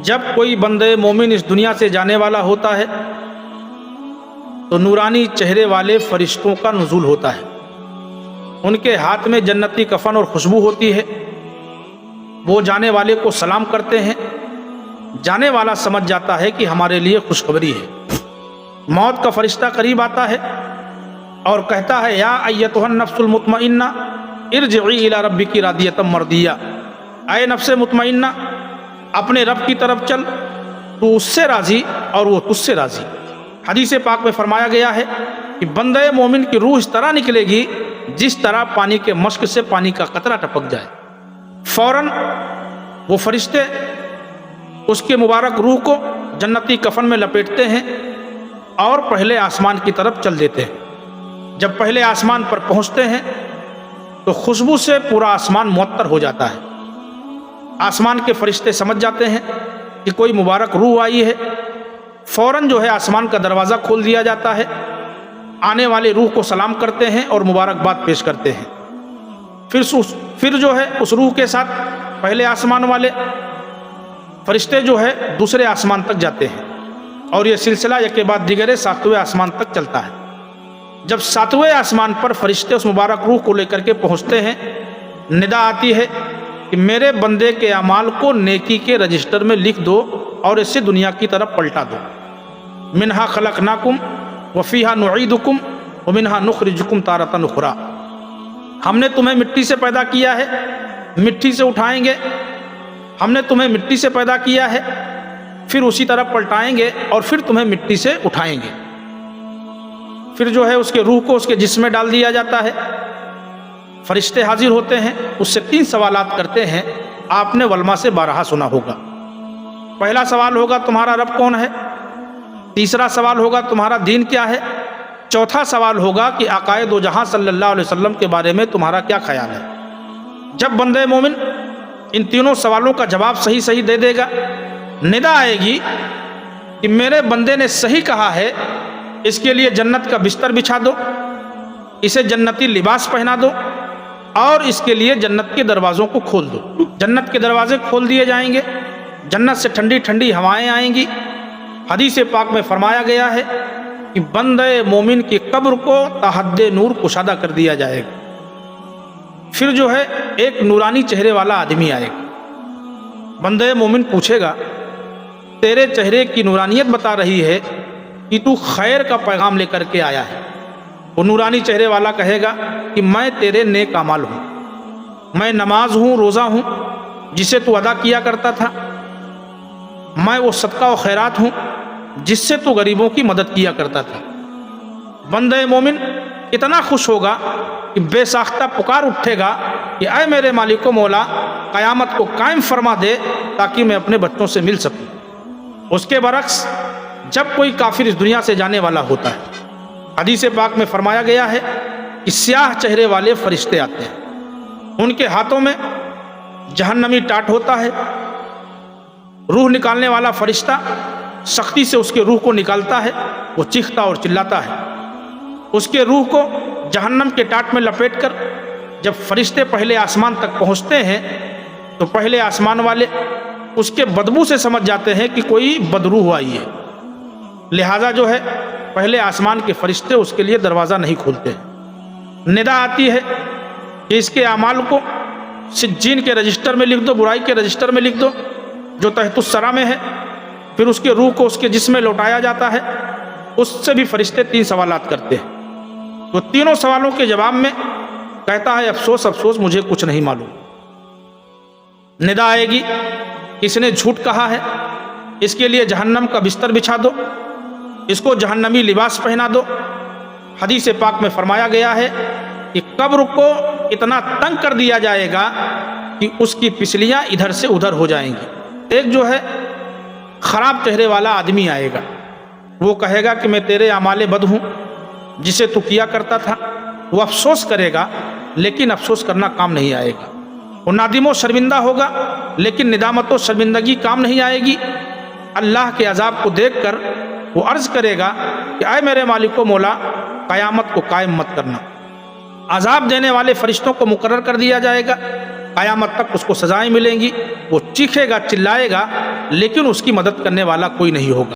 جب کوئی بندے مومن اس دنیا سے جانے والا ہوتا ہے تو نورانی چہرے والے فرشتوں کا نزول ہوتا ہے. ان کے ہاتھ میں جنتی کفن اور خوشبو ہوتی ہے. وہ جانے والے کو سلام کرتے ہیں. جانے والا سمجھ جاتا ہے کہ ہمارے لیے خوشخبری ہے. موت کا فرشتہ قریب آتا ہے اور کہتا ہے یا ایتھا النفس المطمئنہ ارجعی الی ربک راضیۃ مرضیہ. اے نفس مطمئنہ اپنے رب کی طرف چل، تو اس سے راضی اور وہ تجھ سے راضی. حدیث پاک میں فرمایا گیا ہے کہ بندہ مومن کی روح اس طرح نکلے گی جس طرح پانی کے مشک سے پانی کا قطرہ ٹپک جائے. فوراً وہ فرشتے اس کے مبارک روح کو جنتی کفن میں لپیٹتے ہیں اور پہلے آسمان کی طرف چل دیتے ہیں. جب پہلے آسمان پر پہنچتے ہیں تو خوشبو سے پورا آسمان معطر ہو جاتا ہے. آسمان کے فرشتے سمجھ جاتے ہیں کہ کوئی مبارک روح آئی ہے. فوراً جو ہے آسمان کا دروازہ کھول دیا جاتا ہے. آنے والے روح کو سلام کرتے ہیں اور مبارکباد پیش کرتے ہیں. پھر جو ہے اس روح کے ساتھ پہلے آسمان والے فرشتے جو ہے دوسرے آسمان تک جاتے ہیں اور یہ سلسلہ یک کے بعد دیگرے 7ویں آسمان تک چلتا ہے. جب 7ویں آسمان پر فرشتے اس مبارک روح کو لے کر کے پہنچتے ہیں، ندا آتی ہے کہ میرے بندے کے اعمال کو نیکی کے رجسٹر میں لکھ دو اور اسے دنیا کی طرف پلٹا دو. منہا خلقناکم وفیہا نعیدکم ومنہا نخرجکم تارۃ اخری. ہم نے تمہیں مٹی سے پیدا کیا ہے، مٹی سے اٹھائیں گے. ہم نے تمہیں مٹی سے پیدا کیا ہے، پھر اسی طرح پلٹائیں گے اور پھر تمہیں مٹی سے اٹھائیں گے. پھر جو ہے اس کے روح کو اس کے جسم میں ڈال دیا جاتا ہے. فرشتے حاضر ہوتے ہیں، اس سے 3 سوالات کرتے ہیں. آپ نے ولما سے 12 سنا ہوگا. پہلا سوال ہوگا تمہارا رب کون ہے؟ تیسرا سوال ہوگا تمہارا دین کیا ہے؟ چوتھا سوال ہوگا کہ آقائے دو جہاں صلی اللہ علیہ وسلم کے بارے میں تمہارا کیا خیال ہے؟ جب بندہ مومن ان تینوں سوالوں کا جواب صحیح دے دے گا، ندا آئے گی کہ میرے بندے نے صحیح کہا ہے، اس کے لیے جنت کا بستر بچھا دو، اسے جنتی لباس پہنا دو اور اس کے لیے جنت کے دروازوں کو کھول دو. جنت کے دروازے کھول دیے جائیں گے، جنت سے ٹھنڈی ٹھنڈی ہوائیں آئیں گی. حدیث پاک میں فرمایا گیا ہے کہ بندہ مومن کی قبر کو تحد نور کشادہ کر دیا جائے گا. پھر جو ہے ایک نورانی چہرے والا آدمی آئے گا. بندہ مومن پوچھے گا تیرے چہرے کی نورانیت بتا رہی ہے کہ تو خیر کا پیغام لے کر کے آیا ہے. وہ نورانی چہرے والا کہے گا کہ میں تیرے نیک اعمال ہوں، میں نماز ہوں، روزہ ہوں جسے تو ادا کیا کرتا تھا، میں وہ صدقہ و خیرات ہوں جس سے تو غریبوں کی مدد کیا کرتا تھا. بندہ مومن اتنا خوش ہوگا کہ بے ساختہ پکار اٹھے گا کہ اے میرے مالک و مولا، قیامت کو قائم فرما دے تاکہ میں اپنے بچوں سے مل سکوں. اس کے برعکس جب کوئی کافر اس دنیا سے جانے والا ہوتا ہے، حدیث پاک میں فرمایا گیا ہے کہ سیاہ چہرے والے فرشتے آتے ہیں. ان کے ہاتھوں میں جہنمی ٹاٹ ہوتا ہے. روح نکالنے والا فرشتہ سختی سے اس کے روح کو نکالتا ہے. وہ چیختا اور چلاتا ہے. اس کے روح کو جہنم کے ٹاٹ میں لپیٹ کر جب فرشتے پہلے آسمان تک پہنچتے ہیں تو پہلے آسمان والے اس کے بدبو سے سمجھ جاتے ہیں کہ کوئی بدروح آئی ہے. لہٰذا جو ہے پہلے آسمان کے فرشتے اس کے لیے دروازہ نہیں کھولتے. ندا آتی ہے کہ اس کے اعمال کو سجین کے رجسٹر میں لکھ دو، برائی کے رجسٹر میں لکھ دو جو تحت الثری میں ہے. پھر اس کے روح کو اس کے جسم میں لوٹایا جاتا ہے. اس سے بھی فرشتے 3 سوالات کرتے ہیں. تو تینوں سوالوں کے جواب میں کہتا ہے افسوس افسوس مجھے کچھ نہیں معلوم. ندا آئے گی اس نے جھوٹ کہا ہے، اس کے لیے جہنم کا بستر بچھا دو، اس کو جہنمی لباس پہنا دو. حدیث پاک میں فرمایا گیا ہے کہ قبر کو اتنا تنگ کر دیا جائے گا کہ اس کی پسلیاں ادھر سے ادھر ہو جائیں گی. ایک جو ہے خراب چہرے والا آدمی آئے گا. وہ کہے گا کہ میں تیرے اعمال بد ہوں جسے تو کیا کرتا تھا. وہ افسوس کرے گا لیکن افسوس کرنا کام نہیں آئے گا. وہ نادم و شرمندہ ہوگا لیکن ندامت و شرمندگی کام نہیں آئے گی. اللہ کے عذاب کو دیکھ کر وہ عرض کرے گا کہ اے میرے مالک و مولا، قیامت کو قائم مت کرنا. عذاب دینے والے فرشتوں کو مقرر کر دیا جائے گا. قیامت تک اس کو سزائیں ملیں گی. وہ چیخے گا، چلائے گا، لیکن اس کی مدد کرنے والا کوئی نہیں ہوگا.